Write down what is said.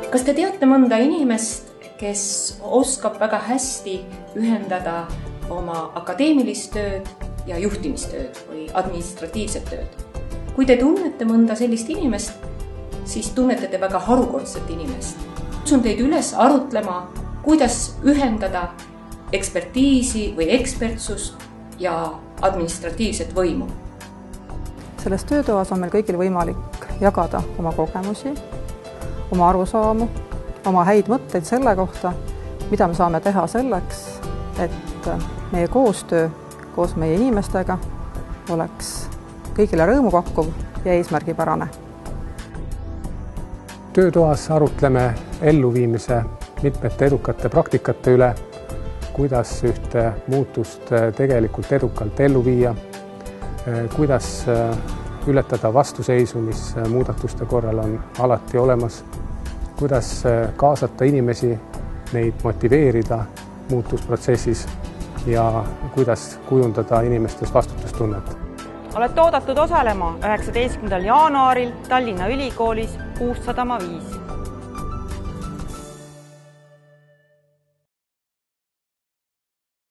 Kas te teate mõnda inimest, kes oskab väga hästi ühendada oma akadeemilist tööd ja juhtimistööd või administratiivset tööd? Kui te tunnete mõnda sellist inimest, siis tunnete te väga harukordset inimest. Kutsun teid üles arutlema, kuidas ühendada ekspertiisi või ekspertsust ja administratiivset võimu. Selles töötoas on meil kõigil võimalik jagada oma kogemusi, oma arusaamu, oma häid mõtteid selle kohta, mida me saame teha selleks, et meie koostöö koos meie inimestega oleks kõigile rõõmu pakkuv ja eesmärgipärane. Töötoas arutleme elluviimise mitmete edukate praktikate üle, kuidas ühte muutust tegelikult edukalt ellu viia, kuidas ületada vastuseisu, mis muudatuste korral on alati olemas, kuidas kaasata inimesi, neid motiveerida muutusprotsessis ja kuidas kujundada inimestes vastutustunnet. Olete oodatud osalema 19. jaanuaril Tallinna Ülikoolis 605.